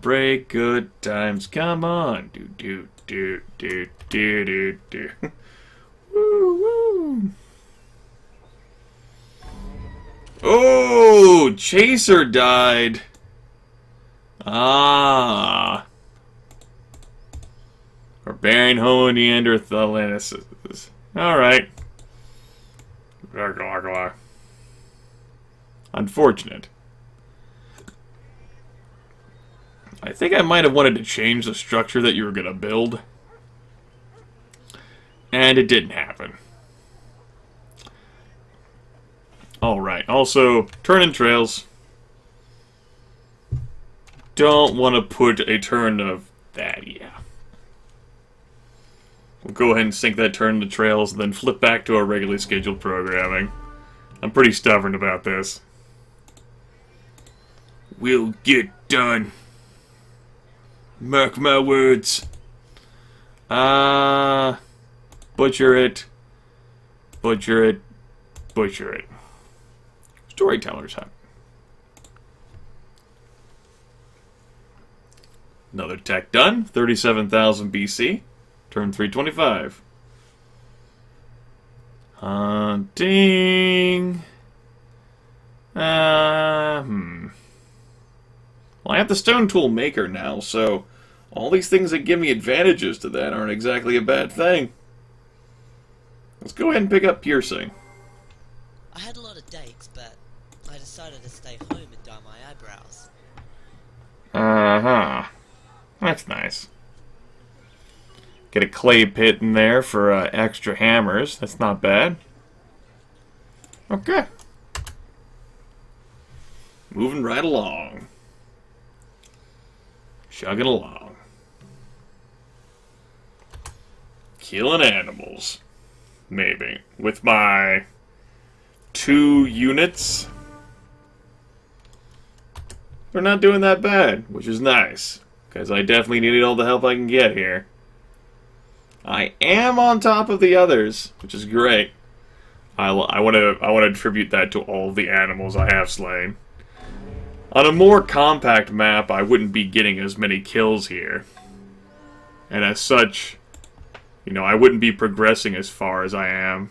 celebrate good times. Come on. Do, do, do, do, do, do, do. Woo, woo. Oh, Chaser died. Ah. Barbarian Homo Neanderthalensis. Alright. Unfortunate. I think I might have wanted to change the structure that you were going to build. And it didn't happen. Alright, also, turn in trails. Don't want to put a turn of that, yeah. We'll go ahead and sink that turn into trails, and then flip back to our regularly scheduled programming. I'm pretty stubborn about this. We'll get done. Mark my words. Butcher it. Butcher it. Butcher it. Storyteller's Hut. Another tech done. 37,000 BC. Turn 325. Hunting. Well, I have the stone tool maker now, so all these things that give me advantages to that aren't exactly a bad thing. Let's go ahead and pick up piercing. I had a lot of dates, but I decided to stay home and dye my eyebrows. Uh-huh. That's nice. Get a clay pit in there for extra hammers. That's not bad. Okay. Moving right along. Chugging along. Killing animals. Maybe. With my 2 units. They're not doing that bad, which is nice. Because I definitely needed all the help I can get here. I am on top of the others, which is great. I want to attribute that to all the animals I have slain. On a more compact map, I wouldn't be getting as many kills here. And as such, you know, I wouldn't be progressing as far as I am.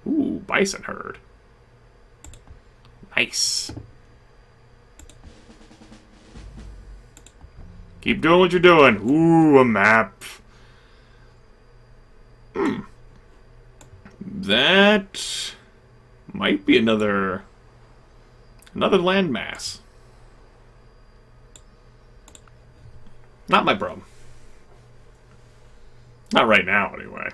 Ooh, bison herd. Nice. Keep doing what you're doing. Ooh, a map. That might be another landmass. Not my problem. Not right now, anyway.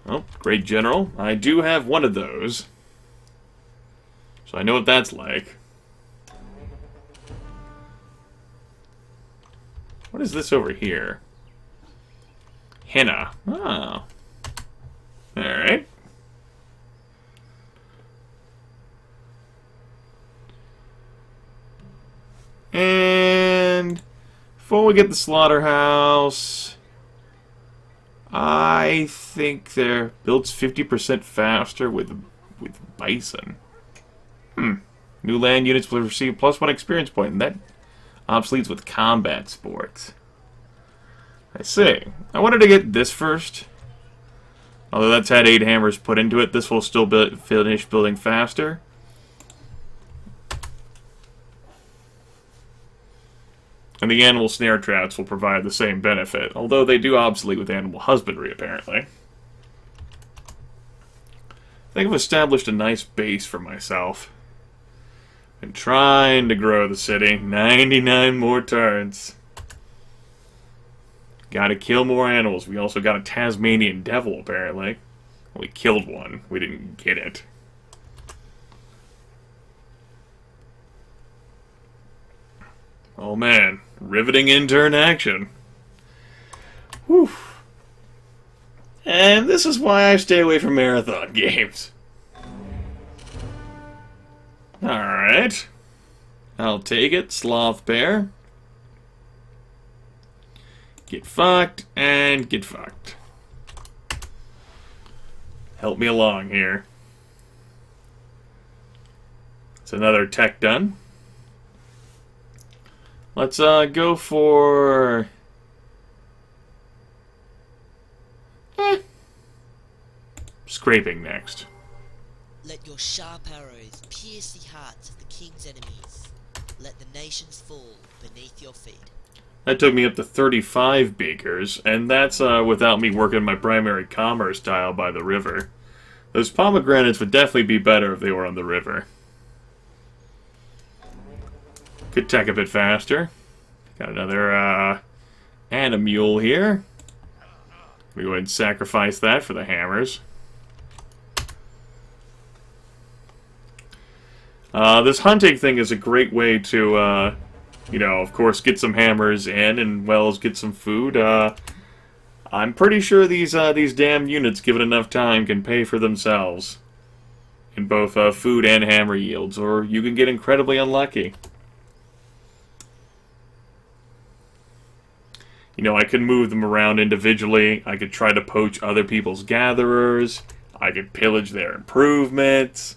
Oh, great general. I do have one of those. So I know what that's like. What is this over here? Henna. Oh. Alright. And before we get the slaughterhouse, I think they're builds 50% faster with bison. New land units will receive +1 experience point, and that obsoletes with combat sports. I see. I wanted to get this first. Although that's had 8 hammers put into it, this will still finish building faster. And the animal snare traps will provide the same benefit, although they do obsolete with animal husbandry, apparently. I think I've established a nice base for myself. Been trying to grow the city. 99 more turns. Gotta kill more animals. We also got a Tasmanian devil, apparently. We killed one. We didn't get it. Oh man. Riveting in-turn action. Whew. And this is why I stay away from marathon games. Alright. I'll take it. Sloth bear. Get fucked, and get fucked. Help me along here. It's another tech done. Let's go for... scraping next. Let your sharp arrows pierce the hearts of the king's enemies. Let the nations fall beneath your feet. That took me up to 35 beakers, and that's without me working my primary commerce tile by the river. Those pomegranates would definitely be better if they were on the river. Could tech a bit faster. Got another, and a mule here. We go ahead and sacrifice that for the hammers. This hunting thing is a great way to, you know, of course, get some hammers in, and well as get some food. I'm pretty sure these damn units, given enough time, can pay for themselves in both food and hammer yields, or you can get incredibly unlucky. You know, I could move them around individually. I could try to poach other people's gatherers. I could pillage their improvements.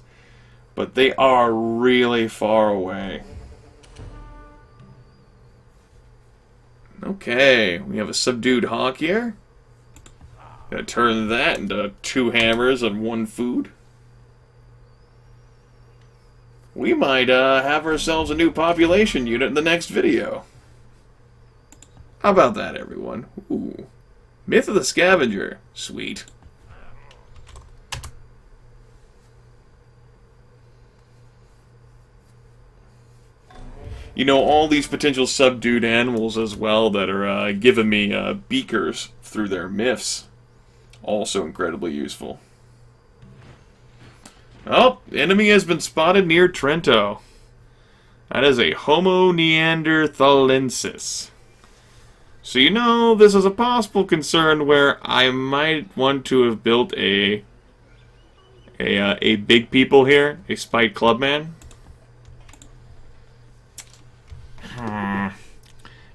But they are really far away. Okay, we have a subdued hawk here. Gonna turn that into 2 hammers and 1 food. We might have ourselves a new population unit in the next video. How about that, everyone? Ooh. Myth of the Scavenger. Sweet. You know, all these potential subdued animals as well that are giving me beakers through their myths. Also incredibly useful. Oh, enemy has been spotted near Trento. That is a Homo neanderthalensis. So you know, this is a possible concern where I might want to have built a big people here, a spite clubman.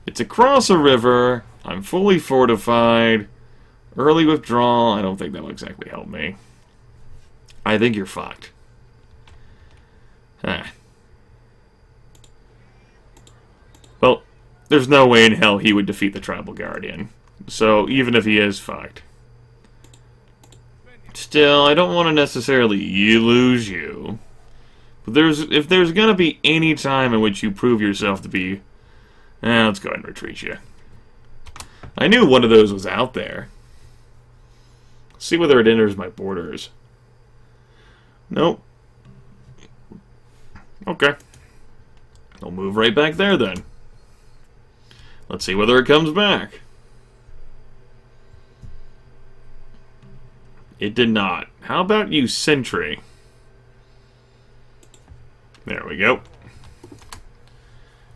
It's across a river. I'm fully fortified. Early withdrawal. I don't think that will exactly help me. I think you're fucked. Well, there's no way in hell he would defeat the Tribal Guardian. So, even if he is fucked. Still, I don't want to necessarily lose you. But if there's gonna be any time in which you prove yourself to be... let's go ahead and retreat you. I knew one of those was out there. See whether it enters my borders. Nope. Okay. I'll move right back there then. Let's see whether it comes back. It did not. How about you, Sentry? There we go.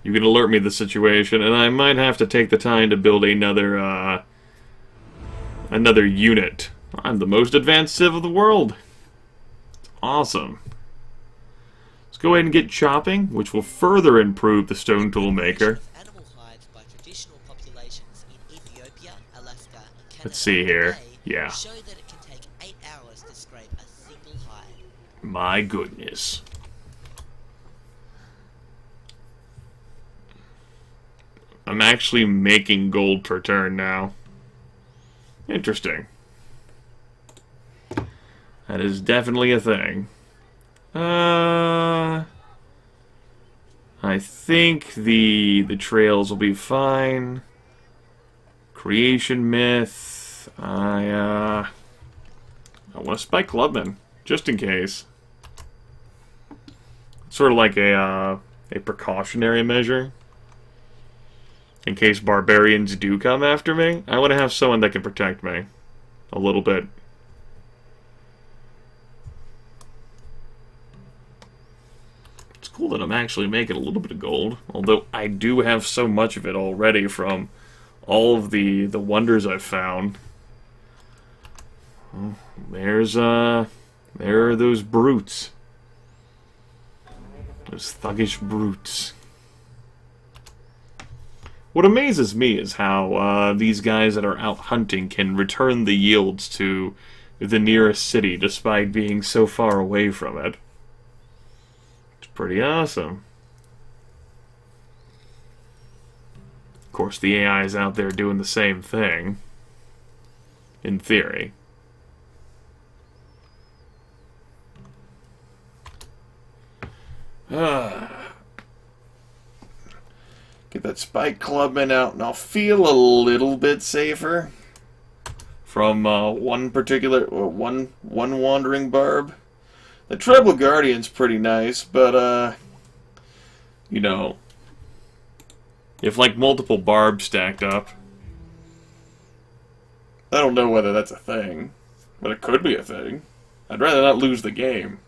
You can alert me of the situation, and I might have to take the time to build another unit. I'm the most advanced civ of the world. It's awesome. Let's go ahead and get chopping, which will further improve the stone tool maker. Animal hides by traditional populations in Ethiopia, Alaska, and Canada. Let's see here. Yeah. Show that it can take 8 hours to scrape a single hide. My goodness. I'm actually making gold per turn now. Interesting. That is definitely a thing. I think the trails will be fine. Creation myth. I want to spike clubman, just in case. Sort of like a precautionary measure. In case barbarians do come after me, I want to have someone that can protect me. A little bit. It's cool that I'm actually making a little bit of gold. Although I do have so much of it already from all of the wonders I've found. Oh, there are those brutes. Those thuggish brutes. What amazes me is how these guys that are out hunting can return the yields to the nearest city despite being so far away from it. It's pretty awesome. course, the AI is out there doing the same thing. In theory. Get that Spike Clubman out, and I'll feel a little bit safer from one particular one wandering barb. The Treble Guardian's pretty nice, but you know, if like multiple barbs stacked up, I don't know whether that's a thing, but it could be a thing. I'd rather not lose the game.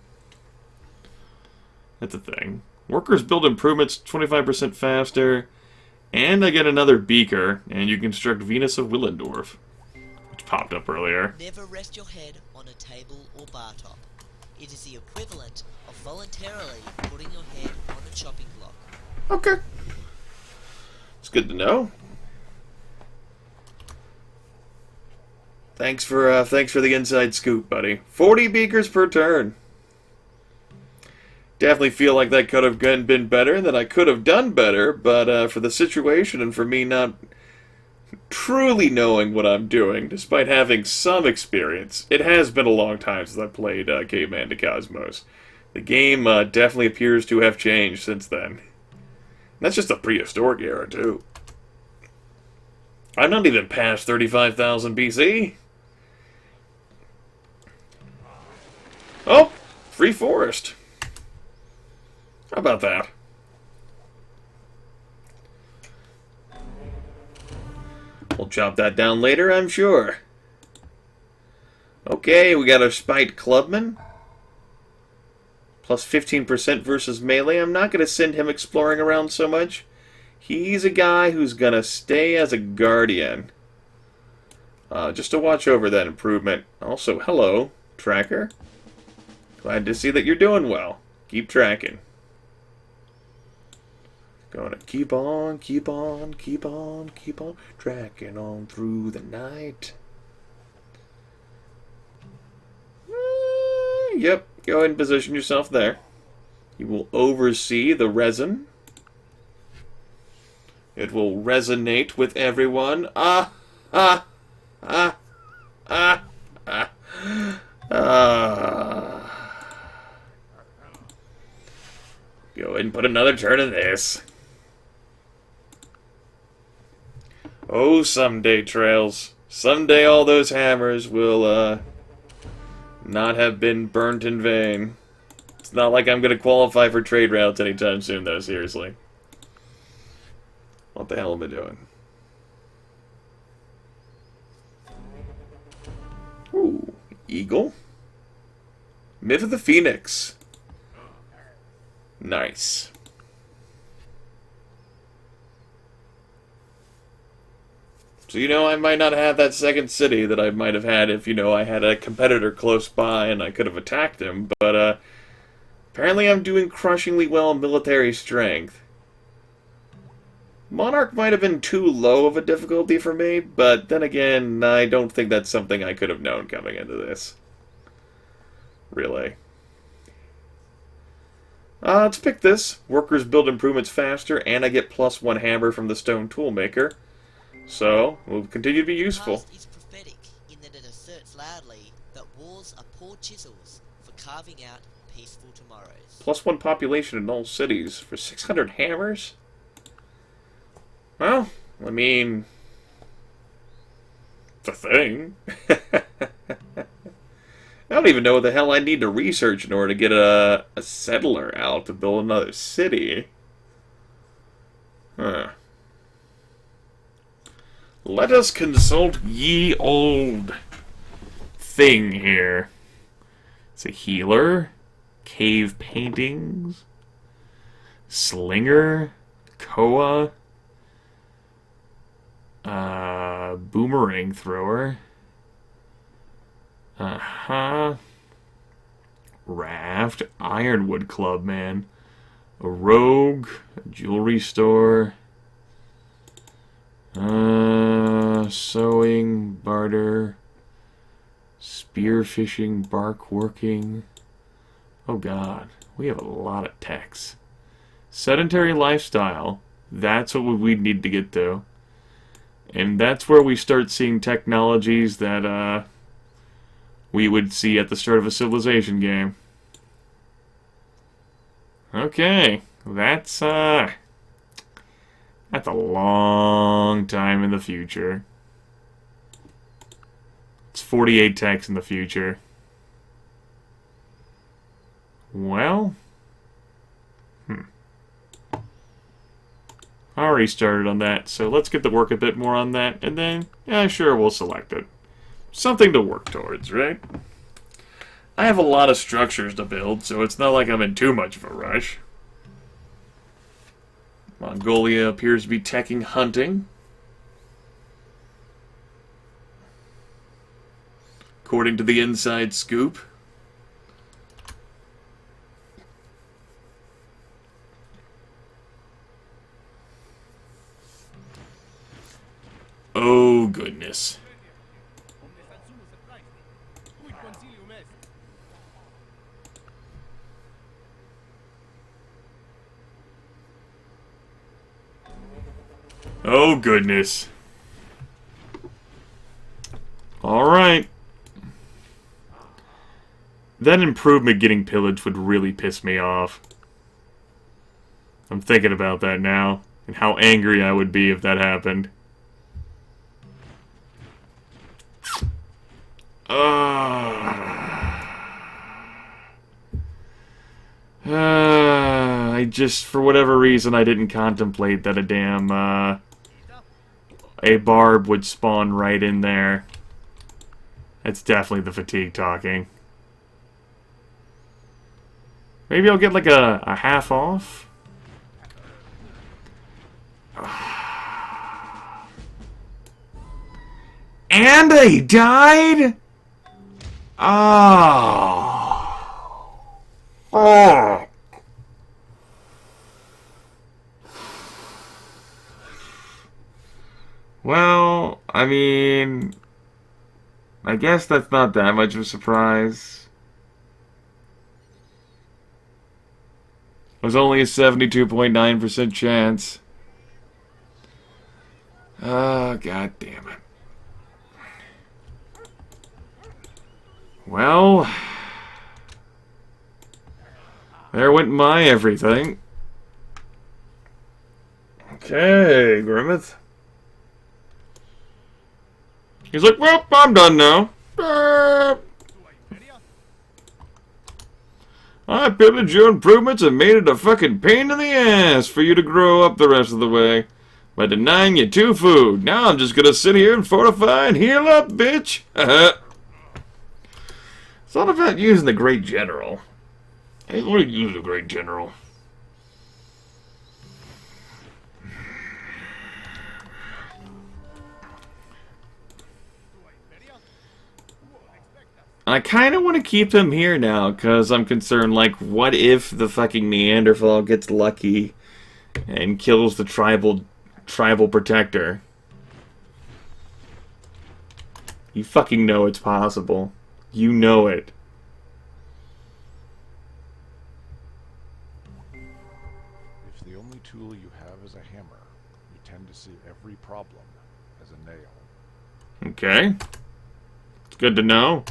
That's a thing. Workers build improvements 25% faster, and I get another beaker, and you construct Venus of Willendorf, which popped up earlier. Never rest your head on a table or bar top. It is the equivalent of voluntarily putting your head on a chopping block. Okay. It's good to know. Thanks for the inside scoop, buddy. 40 beakers per turn. Definitely feel like that could have been better, that I could have done better, but for the situation and for me not truly knowing what I'm doing, despite having some experience, it has been a long time since I played Caveman to Cosmos. The game definitely appears to have changed since then. And that's just the prehistoric era, too. I'm not even past 35,000 BC. Oh, free forest. How about that? We'll chop that down later, I'm sure. Okay, we got our Spite Clubman. Plus 15% versus melee. I'm not going to send him exploring around so much. He's a guy who's going to stay as a guardian. Just to watch over that improvement. Also, hello, tracker. Glad to see that you're doing well. Keep tracking. Gonna keep on tracking on through the night. Yep, go ahead and position yourself there. You will oversee the resin. It will resonate with everyone. Go ahead and put another turn in this. Oh, someday, Trails. Someday all those hammers will, not have been burnt in vain. It's not like I'm going to qualify for trade routes anytime soon, though, seriously. What the hell am I doing? Ooh, Eagle. Myth of the Phoenix. Nice. So, you know, I might not have that second city that I might have had if, you know, I had a competitor close by and I could have attacked him, but, apparently I'm doing crushingly well in military strength. Monarch might have been too low of a difficulty for me, but then again, I don't think that's something I could have known coming into this. Really. Let's pick this. Workers build improvements faster, and I get +1 hammer from the stone toolmaker. So, will continue to be useful. The past is prophetic in that it asserts loudly that wars are poor chisels for carving out peaceful tomorrows. +1 population in all cities for 600 hammers? Well, I mean, it's a thing. I don't even know what the hell I need to research in order to get a settler out to build another city. Huh. Let us consult ye old thing here. It's a healer, cave paintings, slinger, koa, boomerang thrower, raft, ironwood clubman, a rogue, a jewelry store, sewing, barter, spearfishing, bark working. Oh god, we have a lot of techs. Sedentary lifestyle, that's what we need to get to. And that's where we start seeing technologies that we would see at the start of a Civilization game. Okay, that's a long time in the future. It's 48 techs in the future. Well, I already started on that, so let's get to work a bit more on that, and then, yeah, sure, we'll select it. Something to work towards, right? I have a lot of structures to build, so it's not like I'm in too much of a rush. Mongolia appears to be teching hunting. According to the inside scoop. Oh, goodness. Oh, goodness. Alright. That improvement getting pillaged would really piss me off. I'm thinking about that now, and how angry I would be if that happened. I just, for whatever reason, I didn't contemplate that a barb would spawn right in there. It's definitely the fatigue talking. Maybe I'll get like a half off? And he died? Oh. Well, I mean, I guess that's not that much of a surprise. It was only a 72.9% chance. Oh, god damn it. Well, there went my everything. Okay, Grimith. He's like, well, I'm done now. I pillaged your improvements and made it a fucking pain in the ass for you to grow up the rest of the way by denying you 2 food. Now I'm just gonna sit here and fortify and heal up, bitch. It's not about using the Great General. I want to use the Great General. I kind of want to keep him here now, because I'm concerned, like, what if the fucking Neanderthal gets lucky and kills the tribal protector? You fucking know it's possible. You know it. If the only tool you have is a hammer, you tend to see every problem as a nail. Okay. It's good to know.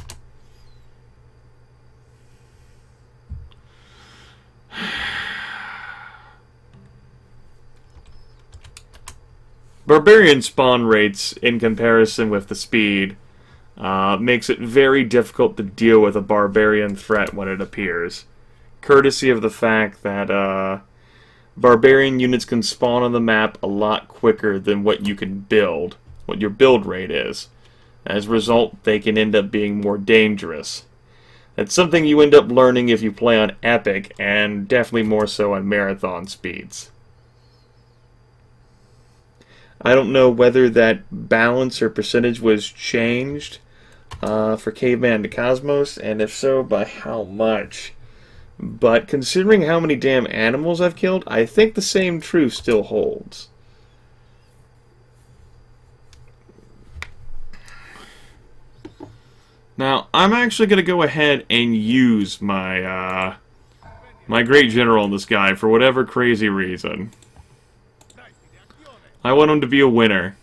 Barbarian spawn rates, in comparison with the speed, makes it very difficult to deal with a barbarian threat when it appears. Courtesy of the fact that barbarian units can spawn on the map a lot quicker than what you can build, what your build rate is. As a result, they can end up being more dangerous. That's something you end up learning if you play on Epic, and definitely more so on Marathon speeds. I don't know whether that balance or percentage was changed for Caveman to Cosmos, and if so, by how much. But considering how many damn animals I've killed, I think the same truth still holds. Now, I'm actually going to go ahead and use my my Great General on this guy for whatever crazy reason. I want him to be a winner.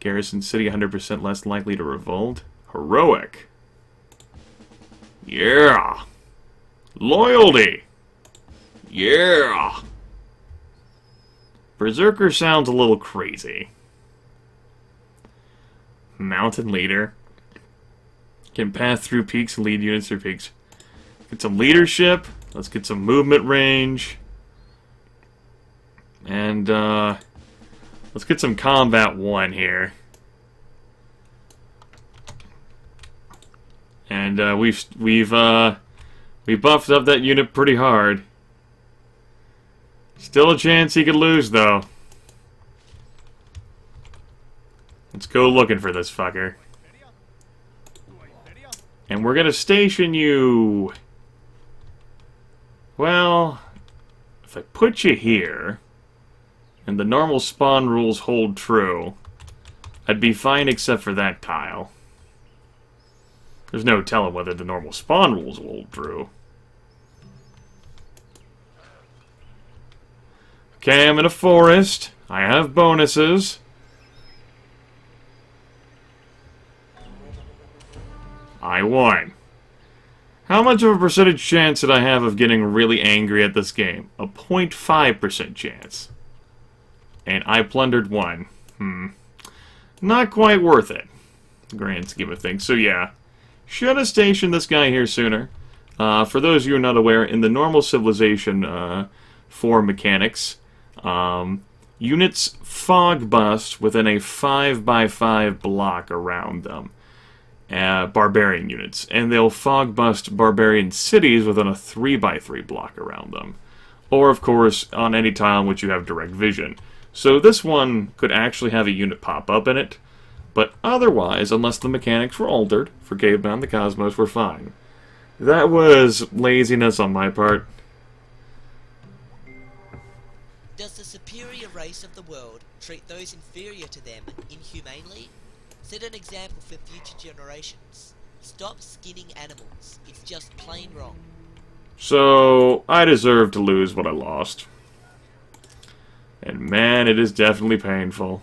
Garrison city 100% less likely to revolt. Heroic. Yeah. Loyalty. Yeah. Berserker sounds a little crazy. Mountain leader. Can pass through peaks and lead units through peaks. Get some leadership. Let's get some movement range. And, let's get some combat 1 here. And, we buffed up that unit pretty hard. Still a chance he could lose, though. Let's go looking for this fucker. And we're gonna station you... Well, if I put you here, and the normal spawn rules hold true, I'd be fine except for that tile. There's no telling whether the normal spawn rules will hold true. Okay, I'm in a forest. I have bonuses. I won. How much of a percentage chance did I have of getting really angry at this game? A 0.5% chance. And I plundered 1. Not quite worth it. Grand scheme of things. So yeah. Should have stationed this guy here sooner. For those of you who are not aware, in the normal Civilization 4 mechanics, units fog bust within a 5x5 block around them. Barbarian units. And they'll fog bust barbarian cities within a 3x3 block around them. Or, of course, on any tile in which you have direct vision. So this one could actually have a unit pop up in it. But otherwise, unless the mechanics were altered for Caveman the Cosmos, we're fine. That was laziness on my part. Does the superior race of the world treat those inferior to them inhumanely? Set an example for future generations. Stop skinning animals. It's just plain wrong. So, I deserve to lose what I lost. And man, it is definitely painful.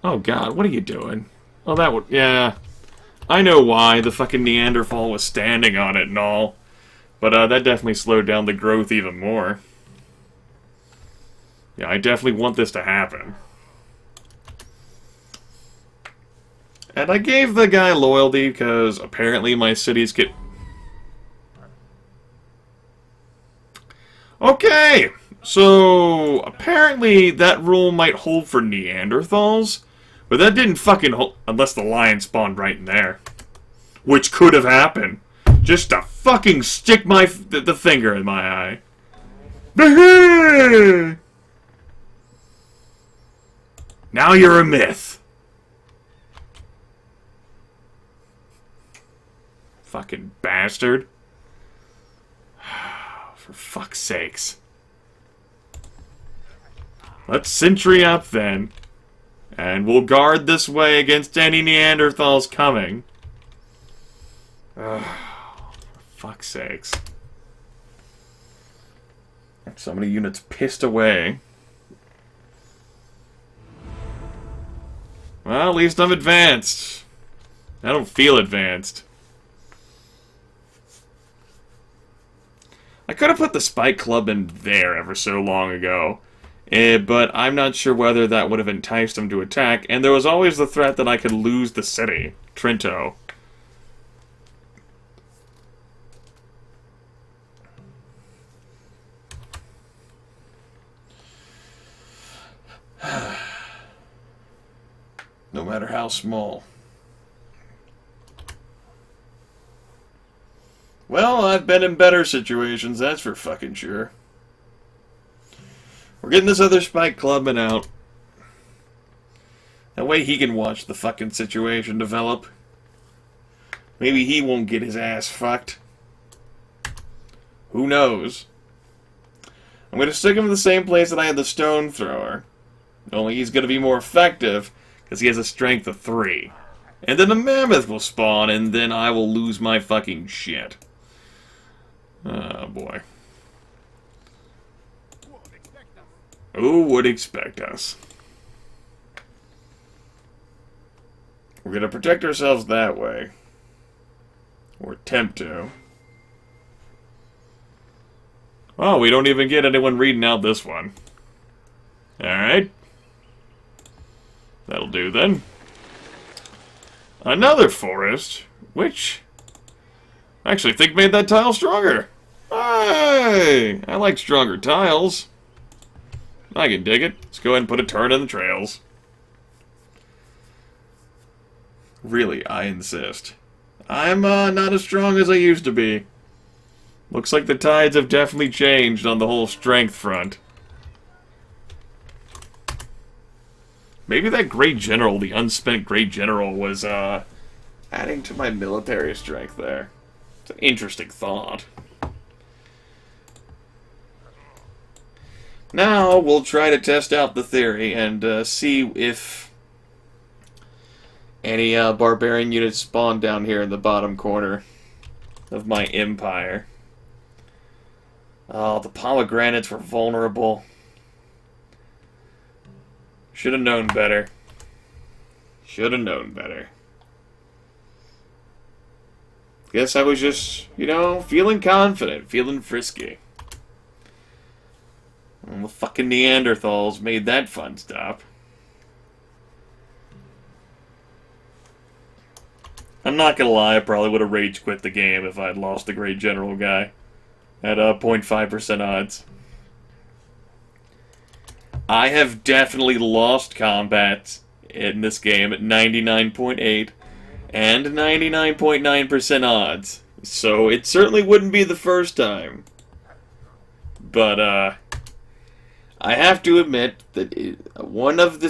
Oh god, what are you doing? Oh, that would... yeah. I know why. The fucking Neanderthal was standing on it and all. But that definitely slowed down the growth even more. Yeah, I definitely want this to happen. And I gave the guy loyalty because apparently my cities get... Okay! So, apparently that rule might hold for Neanderthals, but that didn't fucking hold, unless the lion spawned right in there. Which could have happened. Just to fucking stick the finger in my eye. Now you're a myth. Fucking bastard. For fuck's sakes. Let's sentry up then. And we'll guard this way against any Neanderthals coming. For fuck's sakes. So many units pissed away. Well, at least I'm advanced. I don't feel advanced. I could have put the Spike Club in there ever so long ago. But I'm not sure whether that would have enticed them to attack. And there was always the threat that I could lose the city, Trento. No matter how small. Well, I've been in better situations, that's for fucking sure. We're getting this other Spike Clubman out. That way he can watch the fucking situation develop. Maybe he won't get his ass fucked. Who knows? I'm going to stick him in the same place that I had the Stone Thrower. Only he's going to be more effective because he has a strength of 3. And then a mammoth will spawn, and then I will lose my fucking shit. Oh, boy. Who would expect us? We're going to protect ourselves that way. Or attempt to. Oh, we don't even get anyone reading out this one. Alright. That'll do then. Another forest, which I actually think made that tile stronger. Hey! I like stronger tiles. I can dig it. Let's go ahead and put a turn in the trails. Really, I insist. I'm not as strong as I used to be. Looks like the tides have definitely changed on the whole strength front. Maybe that Great General, the unspent Great General, was adding to my military strength there. It's an interesting thought. Now we'll try to test out the theory and see if any barbarian units spawn down here in the bottom corner of my empire. Oh, the pomegranates were vulnerable. Should have known better. Should have known better. Guess I was just, you know, feeling confident, feeling frisky. Well, the fucking Neanderthals made that fun stop. I'm not gonna lie, I probably would have rage quit the game if I had lost the Great General guy. At 0.5% odds. I have definitely lost combat in this game at 99.8 and 99.9% odds. So it certainly wouldn't be the first time. But, I have to admit that one of the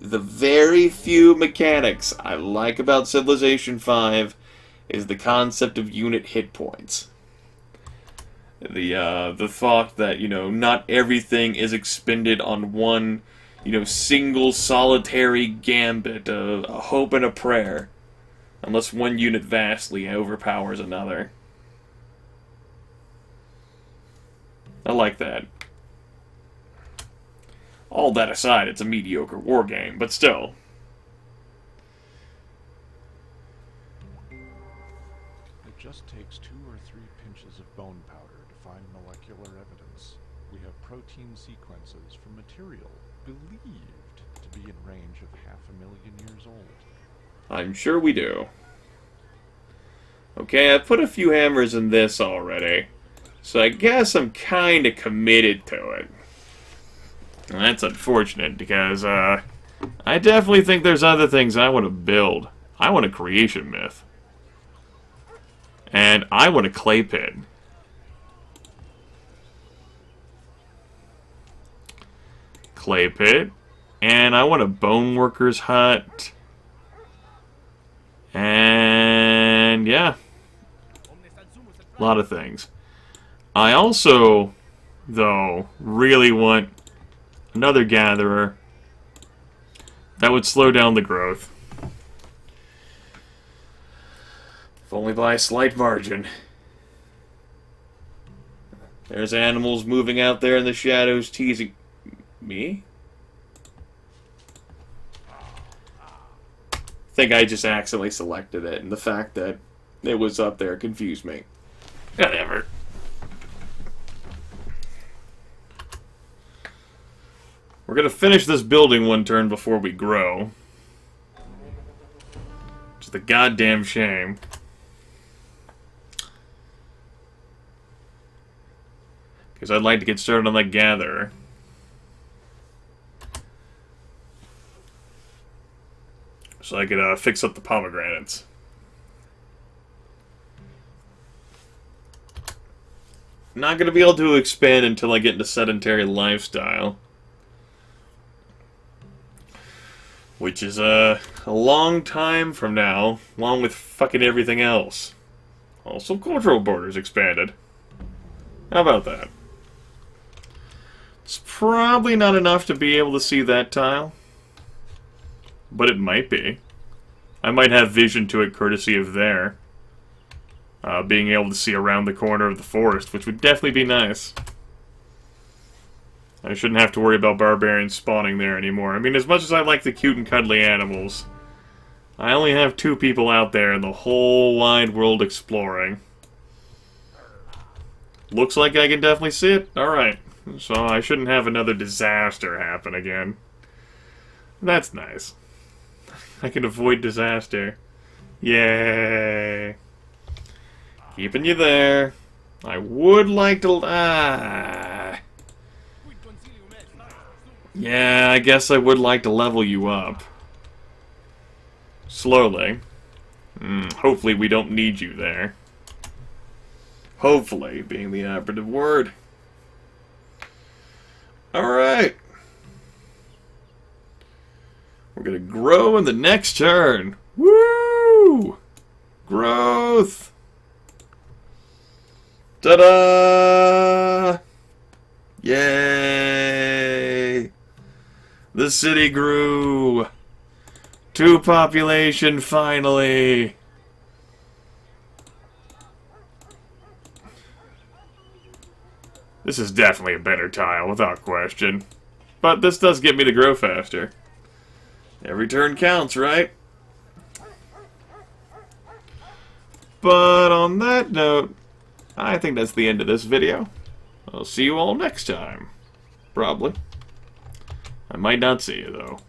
very few mechanics I like about Civilization 5 is the concept of unit hit points. The thought that, you know, not everything is expended on one, you know, single solitary gambit, a hope and a prayer, unless one unit vastly overpowers another. I like that. All that aside, it's a mediocre war game, but still. It just takes 2 or 3 pinches of bone powder to find molecular evidence. We have protein sequences from material believed to be in range of 500,000 years old. I'm sure we do. Okay, I've put a few hammers in this already, so I guess I'm kinda committed to it. And that's unfortunate, because, I definitely think there's other things I want to build. I want a creation myth. And I want a clay pit. Clay pit. And I want a bone worker's hut. And, yeah. A lot of things. I also, though, really want another gatherer that would slow down the growth. If only by a slight margin. There's animals moving out there in the shadows teasing me. I think I just accidentally selected it, and the fact that it was up there confused me. Whatever. We're gonna finish this building one turn before we grow. Which is a goddamn shame. Because I'd like to get started on that gatherer. So I could fix up the pomegranates. Not gonna be able to expand until I get into sedentary lifestyle. Which is a long time from now, along with fucking everything else. Also, cultural borders expanded. How about that? It's probably not enough to be able to see that tile. But it might be. I might have vision to it courtesy of there. Being able to see around the corner of the forest, which would definitely be nice. I shouldn't have to worry about barbarians spawning there anymore. I mean, as much as I like the cute and cuddly animals, I only have 2 people out there in the whole wide world exploring. Looks like I can definitely see it. Alright. So I shouldn't have another disaster happen again. That's nice. I can avoid disaster. Yay. Keeping you there. I would like to... Yeah, I guess I would like to level you up. Slowly. Hopefully we don't need you there. Hopefully, being the operative word. Alright. We're gonna grow in the next turn. Woo! Growth! Ta-da! Yay! The city grew! 2 population, finally! This is definitely a better tile, without question. But this does get me to grow faster. Every turn counts, right? But on that note, I think that's the end of this video. I'll see you all next time. Probably. I might not see you, though.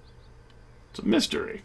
It's a mystery.